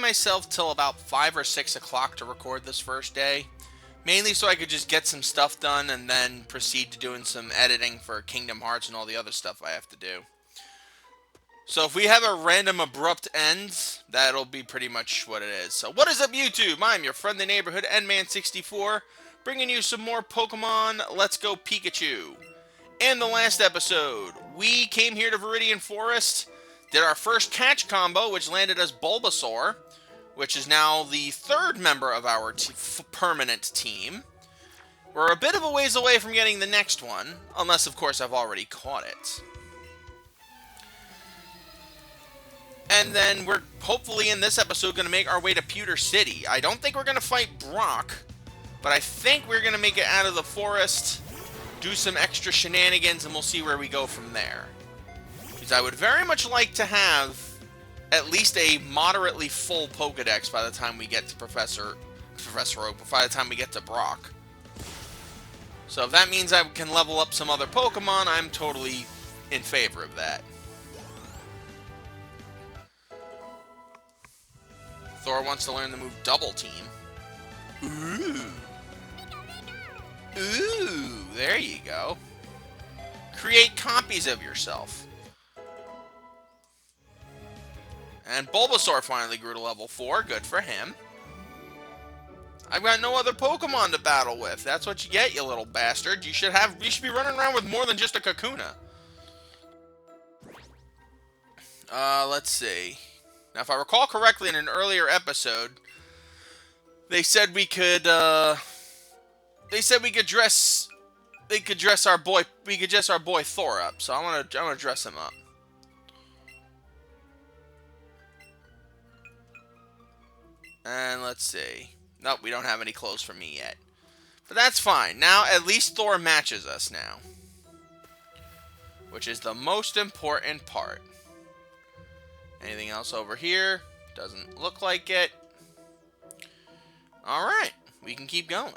myself till about 5 or 6 o'clock to record this first day. Mainly so I could just get some stuff done and then proceed to doing some editing for Kingdom Hearts and all the other stuff I have to do. So if we have a random abrupt end, that'll be pretty much what it is. So what is up, YouTube? I'm your friendly neighborhood Endman64, bringing you some more Pokemon Let's Go Pikachu. In the last episode, we came here to Viridian Forest, did our first catch combo, which landed us Bulbasaur, which is now the third member of our permanent team. We're a bit of a ways away from getting the next one, unless, of course, I've already caught it. And then we're hopefully in this episode going to make our way to Pewter City. I don't think we're going to fight Brock, but I think we're going to make it out of the forest, do some extra shenanigans, and we'll see where we go from there. Because I would very much like to have at least a moderately full Pokedex by the time we get to Professor Oak, by the time we get to Brock. So if that means I can level up some other Pokemon, I'm totally in favor of that. Thor wants to learn the move Double Team. Ooh. Ooh, there you go. Create copies of yourself. And Bulbasaur finally grew to level 4. Good for him. I've got no other Pokemon to battle with. That's what you get, you little bastard. You should be running around with more than just a Kakuna. Let's see. Now, if I recall correctly, in an earlier episode, they said we could dress our boy Thor up. So I want to dress him up. And let's see. Nope, we don't have any clothes for me yet. But that's fine. Now, at least Thor matches us now, which is the most important part. Anything else over here? Doesn't look like it. Alright, we can keep going.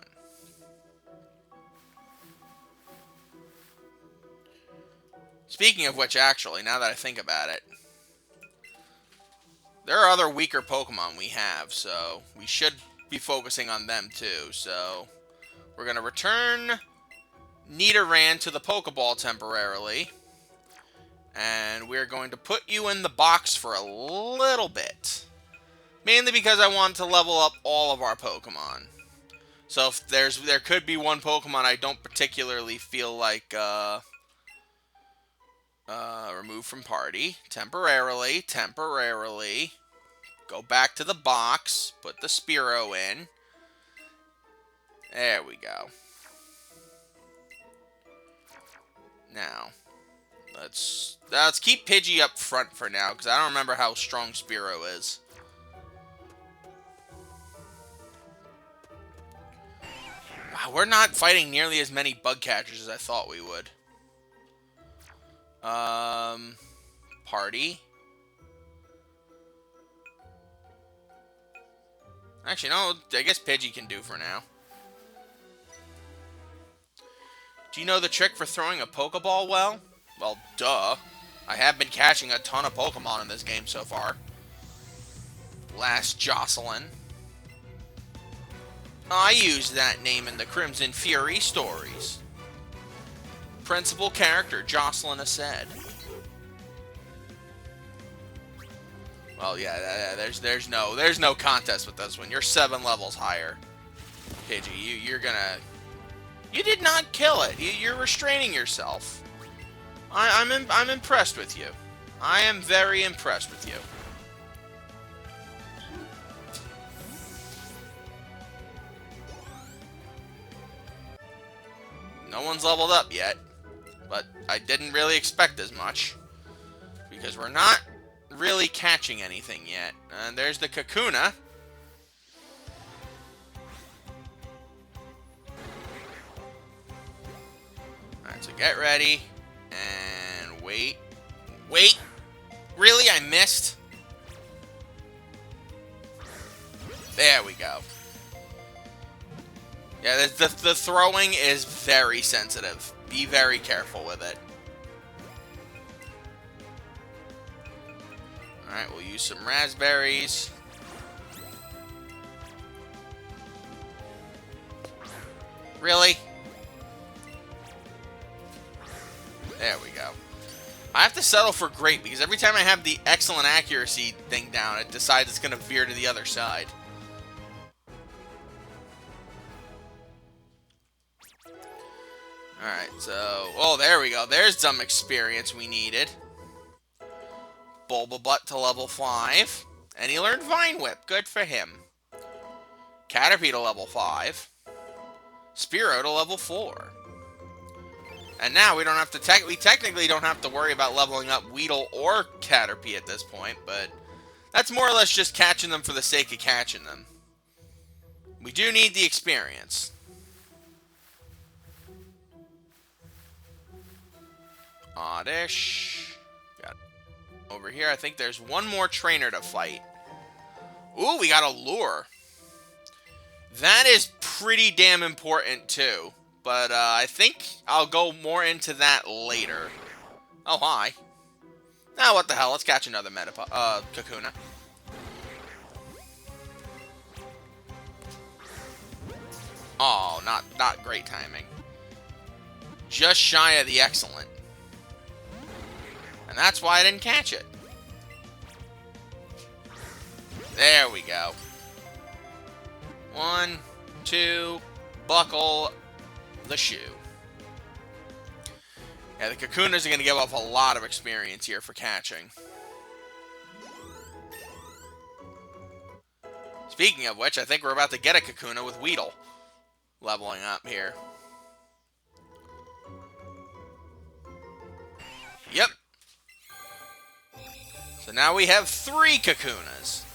Speaking of which, actually, now that I think about it, there are other weaker Pokemon we have, so we should be focusing on them too. So we're going to return Nidoran to the Pokeball temporarily. And we're going to put you in the box for a little bit. Mainly because I want to level up all of our Pokemon. So if there could be one Pokemon I don't particularly feel like remove from party. Temporarily. Go back to the box. Put the Spearow in. There we go. Now, let's keep Pidgey up front for now, because I don't remember how strong Spearow is. Wow, we're not fighting nearly as many bug catchers as I thought we would. Party. Actually, no, I guess Pidgey can do for now. Do you know the trick for throwing a Pokeball well? Well, duh. I have been catching a ton of Pokemon in this game so far. Last Jocelyn. I used that name in the Crimson Fury stories. Principal character, Jocelyn Assad. Well, yeah, there's no contest with this one. You're 7 levels higher. Pidgey, you did not kill it. You're restraining yourself. I'm impressed with you. I am very impressed with you. No one's leveled up yet, but I didn't really expect as much, because we're not really catching anything yet. And there's the Kakuna. Alright, so get ready. And wait. Wait! Really? I missed? There we go. Yeah, the throwing is very sensitive. Be very careful with it. Alright, we'll use some raspberries. Really? There we go. I have to settle for great because every time I have the excellent accuracy thing down, it decides it's going to veer to the other side. Alright, so... Oh, there we go. There's some experience we needed. Bulbabutt to level 5. And he learned Vine Whip. Good for him. Caterpie to level 5. Spearow to level 4. And now we don't have to... we technically don't have to worry about leveling up Weedle or Caterpie at this point, but... That's more or less just catching them for the sake of catching them. We do need the experience. Oddish. Got over here. I think there's one more trainer to fight. Ooh, we got a lure. That is pretty damn important too. But I think I'll go more into that later. Oh, hi. Ah, what the hell? Let's catch another Kakuna. Oh, not great timing. Just shy of the excellent. And that's why I didn't catch it. There we go. 1, 2, buckle the shoe. Yeah, the Kakunas are going to give off a lot of experience here for catching. Speaking of which, I think we're about to get a Kakuna with Weedle leveling up here. Yep. So now we have 3 Kakunas.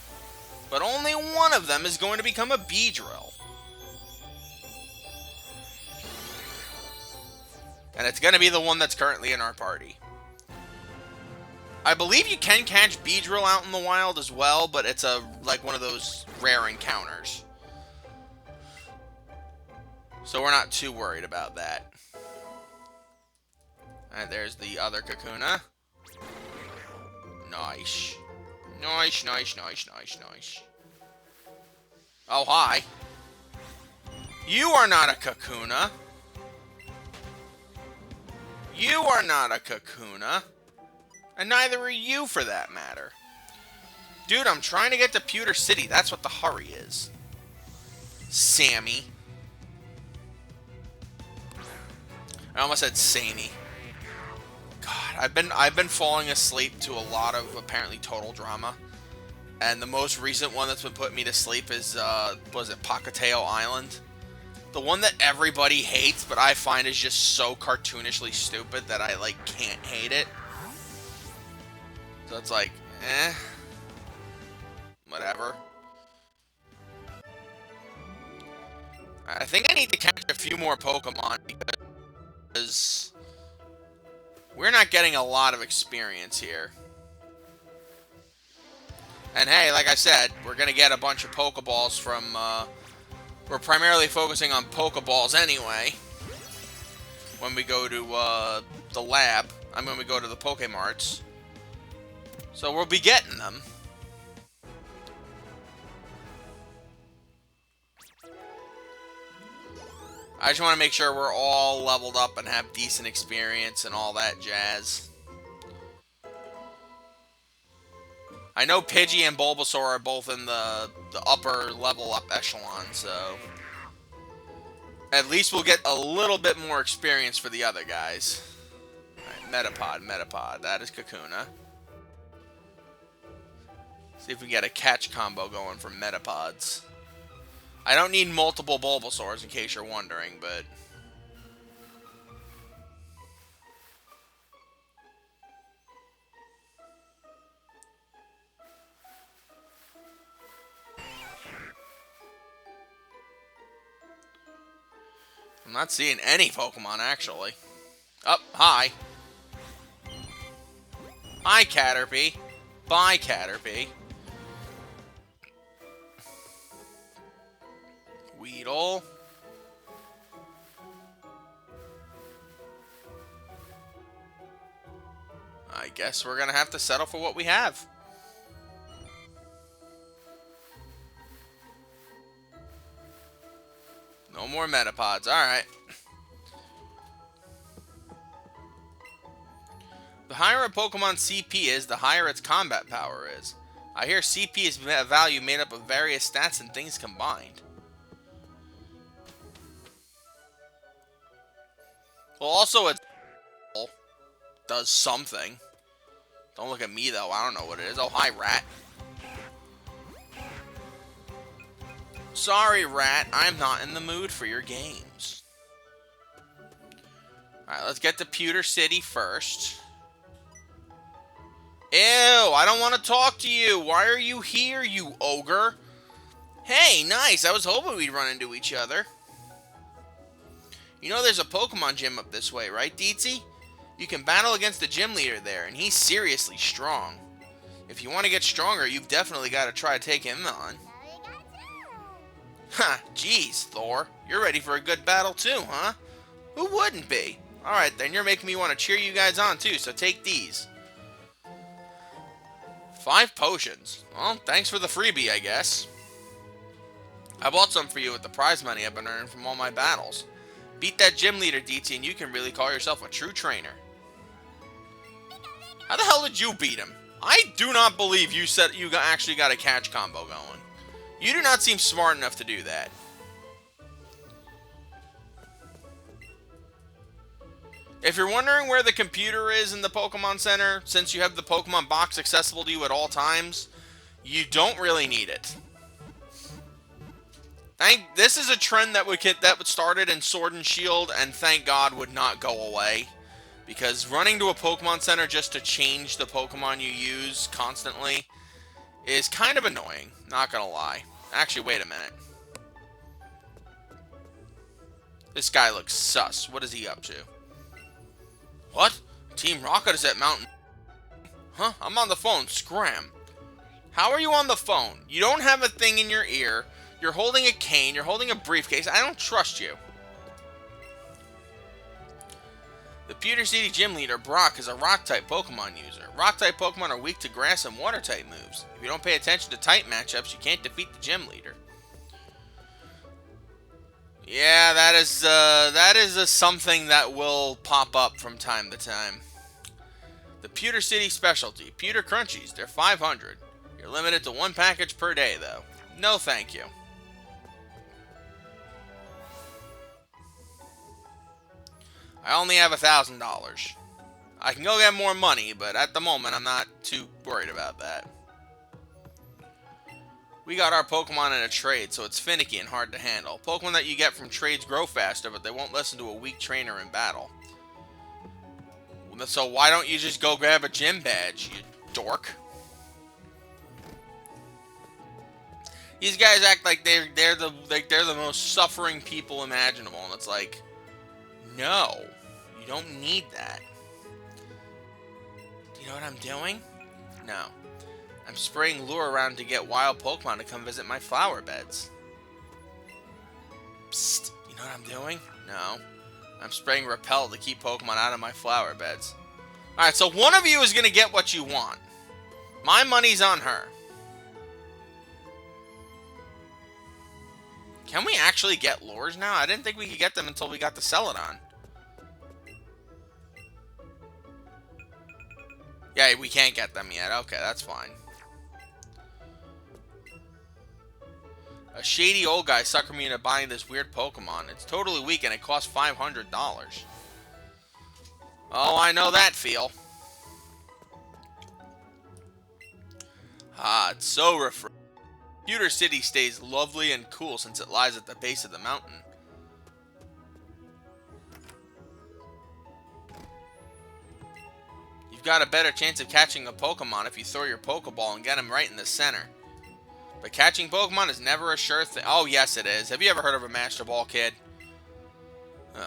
But only one of them is going to become a Beedrill. And it's going to be the one that's currently in our party. I believe you can catch Beedrill out in the wild as well, but it's like one of those rare encounters. So we're not too worried about that. Alright, there's the other Kakuna. Nice. Nice, nice, nice, nice, nice. Oh, hi. You are not a Kakuna. You are not a Kakuna. And neither are you, for that matter. Dude, I'm trying to get to Pewter City. That's what the hurry is. Sammy. I almost said Sammy. God, I've been falling asleep to a lot of apparently total drama. And the most recent one that's been putting me to sleep is, was it Pocateo Island? The one that everybody hates, but I find is just so cartoonishly stupid that I, like, can't hate it. So it's like, eh. Whatever. I think I need to catch a few more Pokemon because we're not getting a lot of experience here. And hey, like I said, we're going to get a bunch of Pokeballs from, we're primarily focusing on Pokeballs anyway. When we go to, the lab. When we go to the Pokemarts. So we'll be getting them. I just want to make sure we're all leveled up and have decent experience and all that jazz. I know Pidgey and Bulbasaur are both in the upper level up echelon, so at least we'll get a little bit more experience for the other guys. Alright, Metapod. That is Kakuna. See if we can get a catch combo going from Metapods. I don't need multiple Bulbasaurs, in case you're wondering, but I'm not seeing any Pokemon, actually. Oh, hi. Hi, Caterpie. Bye, Caterpie. Weedle. I guess we're gonna have to settle for what we have. No more Metapods. Alright. The higher a Pokemon CP is, the higher its combat power is. I hear CP is a value made up of various stats and things combined. Well, also it does something. Don't look at me, though. I don't know what it is. Oh, hi, Rat. Sorry, Rat. I'm not in the mood for your games. Alright, let's get to Pewter City first. Ew, I don't want to talk to you. Why are you here, you ogre? Hey, nice. I was hoping we'd run into each other. You know there's a Pokemon gym up this way, right, Deetsy? You can battle against the gym leader there, and he's seriously strong. If you want to get stronger, you've definitely got to try to take him on. Ha, geez, Thor. You're ready for a good battle too, huh? Who wouldn't be? Alright then, you're making me want to cheer you guys on too, so take these. 5 potions. Well, thanks for the freebie, I guess. I bought some for you with the prize money I've been earning from all my battles. Beat that gym leader, DT, and you can really call yourself a true trainer. How the hell did you beat him? I do not believe you said you actually got a catch combo going. You do not seem smart enough to do that. If you're wondering where the computer is in the Pokemon Center, since you have the Pokemon box accessible to you at all times, you don't really need it. This is a trend that started in Sword and Shield, and thank God would not go away. Because running to a Pokemon Center just to change the Pokemon you use constantly is kind of annoying, not gonna lie. Actually, wait a minute. This guy looks sus. What is he up to? What? Team Rocket is at Mountain... Huh? I'm on the phone. Scram. How are you on the phone? You don't have a thing in your ear. You're holding a cane. You're holding a briefcase. I don't trust you. The Pewter City Gym Leader, Brock, is a Rock-type Pokemon user. Rock-type Pokemon are weak to Grass and Water-type moves. If you don't pay attention to type matchups, you can't defeat the Gym Leader. Yeah, that is something that will pop up from time to time. The Pewter City Specialty, Pewter Crunchies. They're 500. You're limited to 1 package per day, though. No thank you. I only have $1,000. I can go get more money, but at the moment, I'm not too worried about that. We got our Pokemon in a trade, so it's finicky and hard to handle. Pokemon that you get from trades grow faster, but they won't listen to a weak trainer in battle. So why don't you just go grab a gym badge, you dork? These guys act like they're the most suffering people imaginable, and it's like, no, you don't need that. Do you know what I'm doing? No. I'm spraying lure around to get wild Pokemon to come visit my flower beds. Psst, you know what I'm doing? No. I'm spraying repel to keep Pokemon out of my flower beds. Alright, so one of you is going to get what you want. My money's on her. Can we actually get lures now? I didn't think we could get them until we got the Celadon. Yeah, we can't get them yet. Okay, that's fine. A shady old guy suckered me into buying this weird Pokemon. It's totally weak and it costs $500. Oh, I know that feel. Ah, it's so refreshing. Pewter City stays lovely and cool since it lies at the base of the mountain. You've got a better chance of catching a Pokemon if you throw your Pokeball and get him right in the center. But catching Pokemon is never a sure thing. Oh, yes it is. Have you ever heard of a Master Ball, kid?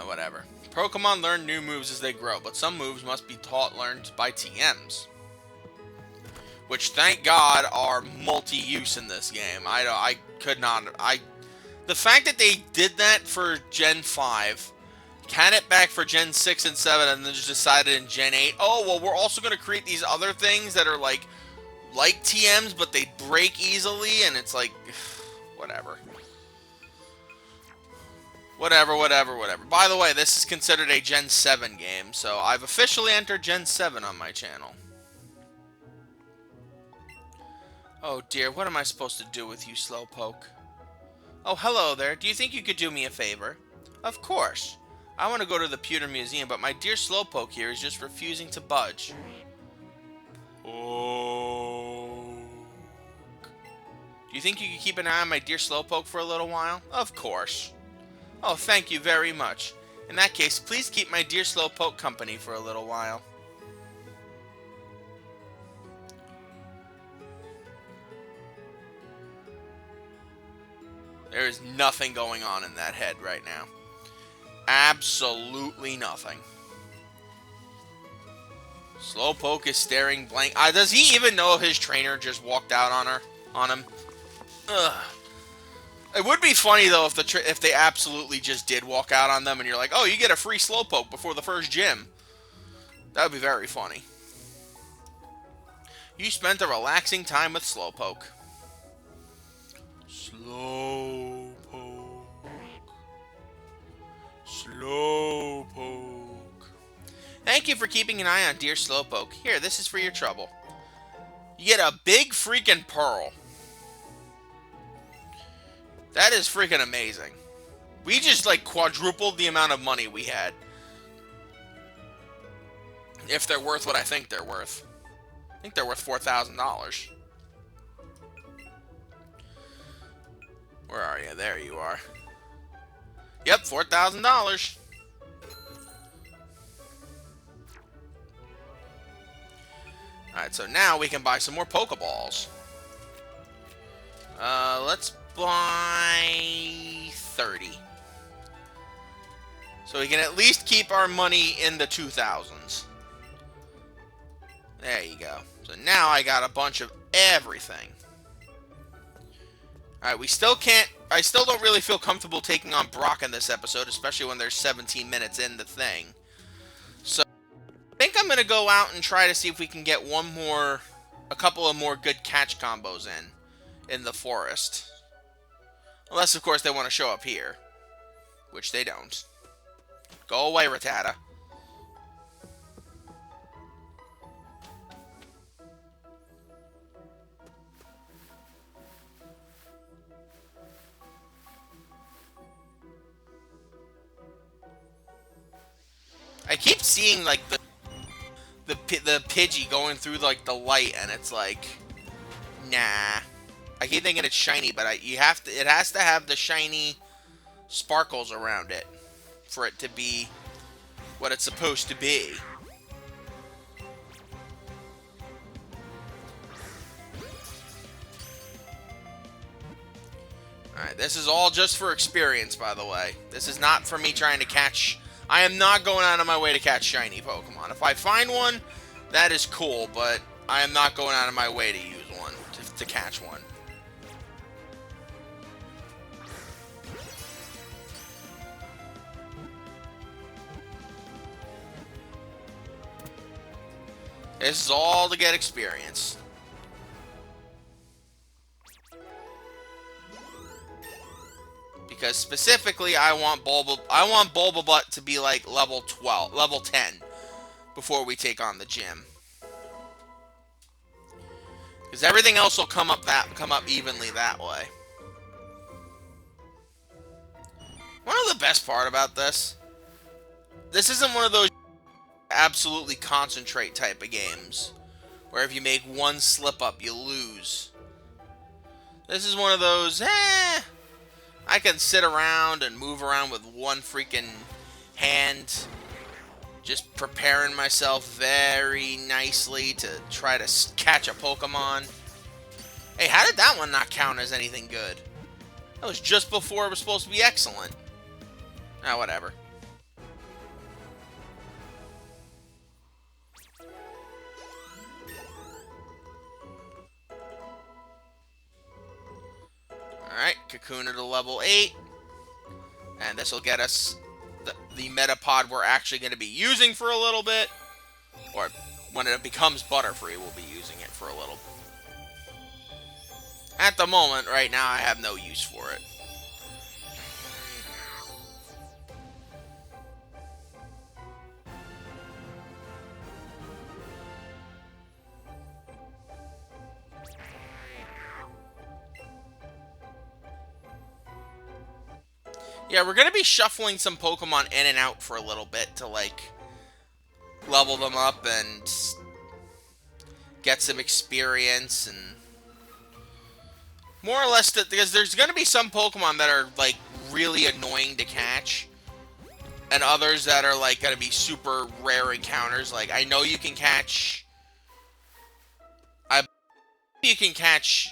Whatever. Pokemon learn new moves as they grow, but some moves must be learned by TMs. Which, thank God, are multi-use in this game. I could not... The fact that they did that for Gen 5, had it back for Gen 6 and 7, and then just decided in Gen 8, oh, well, we're also going to create these other things that are like TMs, but they break easily, and it's like, whatever. Whatever, whatever, whatever. By the way, this is considered a Gen 7 game, so I've officially entered Gen 7 on my channel. Oh dear, what am I supposed to do with you, Slowpoke? Oh, hello there. Do you think you could do me a favor? Of course. I want to go to the Pewter Museum, but my dear Slowpoke here is just refusing to budge. Oh. Do you think you could keep an eye on my dear Slowpoke for a little while? Of course. Oh, thank you very much. In that case, please keep my dear Slowpoke company for a little while. There is nothing going on in that head right now. Absolutely nothing. Slowpoke is staring blank. Does he even know his trainer just walked out on him? Ugh. It would be funny though if they absolutely just did walk out on them, and you're like, oh, you get a free Slowpoke before the first gym. That would be very funny. You spent a relaxing time with Slowpoke. Slowpoke. Slowpoke. Thank you for keeping an eye on dear Slowpoke. Here, this is for your trouble. You get a big freaking pearl. That is freaking amazing. We just, like, quadrupled the amount of money we had. If they're worth what I think they're worth. I think they're worth $4,000. Where are you? There you are. Yep, $4,000. Alright, so now we can buy some more Pokeballs. Let's buy 30. So we can at least keep our money in the 2000s. There you go. So now I got a bunch of everything. Alright, we still can't... I still don't really feel comfortable taking on Brock in this episode, especially when there's 17 minutes in the thing. So, I think I'm going to go out and try to see if we can get a couple of more good catch combos in the forest. Unless, of course, they want to show up here. Which they don't. Go away, Rattata. I keep seeing, like, the Pidgey going through, like, the light, and it's like, nah. I keep thinking it's shiny, but it has to have the shiny sparkles around it for it to be what it's supposed to be. Alright, this is all just for experience, by the way. This is not for me trying to catch... I am not going out of my way to catch shiny Pokemon. If I find one, that is cool, but I am not going out of my way to use one, to catch one. This is all to get experience. Because specifically, I want Bulbabutt to be like level 12, level 10 before we take on the gym. Because everything else will come up evenly that way. One of the best part about this isn't one of those absolutely concentrate type of games where if you make one slip up, you lose. This is one of those, I can sit around and move around with one freaking hand, just preparing myself very nicely to try to catch a Pokemon. Hey, how did that one not count as anything good? That was just before it was supposed to be excellent. Ah, whatever. Alright, Kakuna to level 8. And this will get us the Metapod we're actually going to be using for a little bit. Or when it becomes Butterfree, we'll be using it for a little. At the moment, right now, I have no use for it. Yeah, we're gonna be shuffling some Pokemon in and out for a little bit to, like, level them up and get some experience and more or less because there's gonna be some Pokemon that are, like, really annoying to catch and others that are, like, gonna be super rare encounters. Like, I know you can catch... I believe you can catch,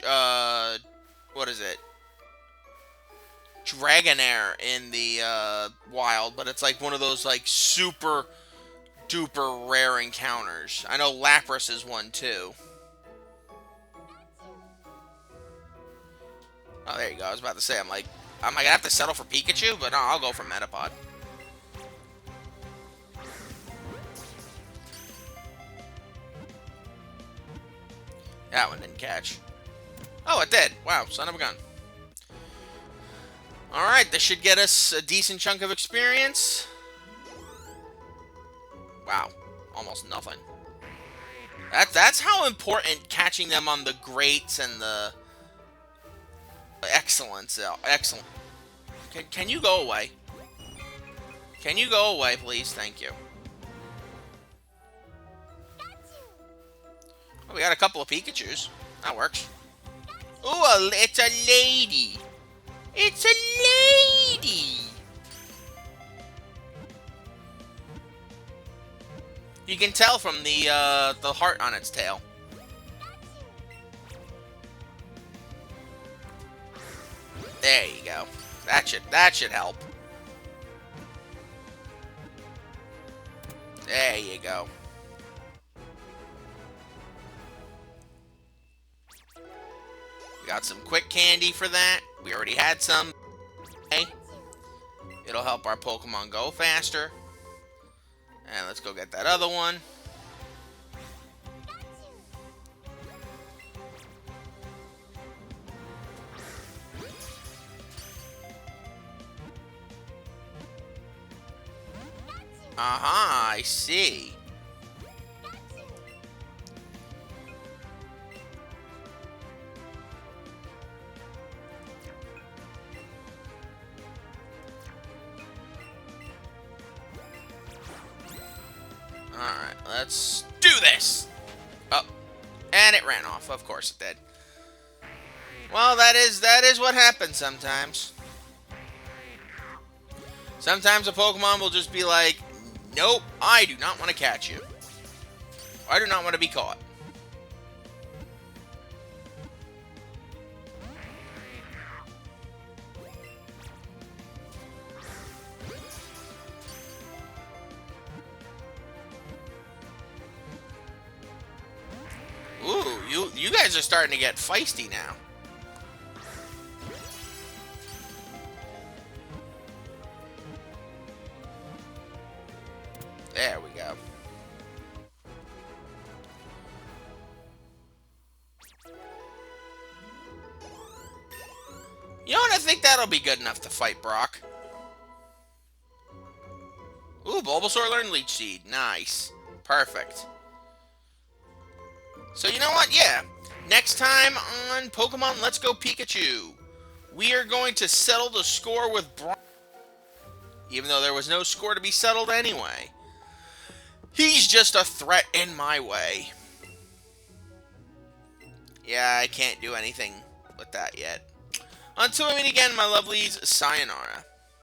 what is it? Dragonair in the, wild, but it's, like, one of those, like, super duper rare encounters. I know Lapras is one, too. Oh, there you go. I was about to say, I'm like, am I gonna have to settle for Pikachu? But no, I'll go for Metapod. That one didn't catch. Oh, it did. Wow, son of a gun. Alright, this should get us a decent chunk of experience. Wow, almost nothing. That's how important catching them on the greats and the excellence. Excellent. Can you go away? Can you go away, please? Thank you. Oh, we got a couple of Pikachus. That works. Ooh, it's a lady. It's a lady. You can tell from the heart on its tail. There you go. That should help. There you go. We got some quick candy for that. We already had some. Okay. It'll help our Pokemon Go faster. And let's go get that other one. Aha, I see. Alright, let's do this! Oh, and it ran off. Of course it did. Well, that is what happens sometimes. Sometimes a Pokemon will just be like, nope, I do not want to catch you. I do not want to be caught. Ooh, you guys are starting to get feisty now. There we go. You know what? I think that'll be good enough to fight Brock. Ooh, Bulbasaur learned Leech Seed. Nice. Perfect. So you know what? Yeah. Next time on Pokemon Let's Go Pikachu, we are going to settle the score with Brock. Even though there was no score to be settled anyway. He's just a threat in my way. Yeah, I can't do anything with that yet. Until we meet again, my lovelies, sayonara.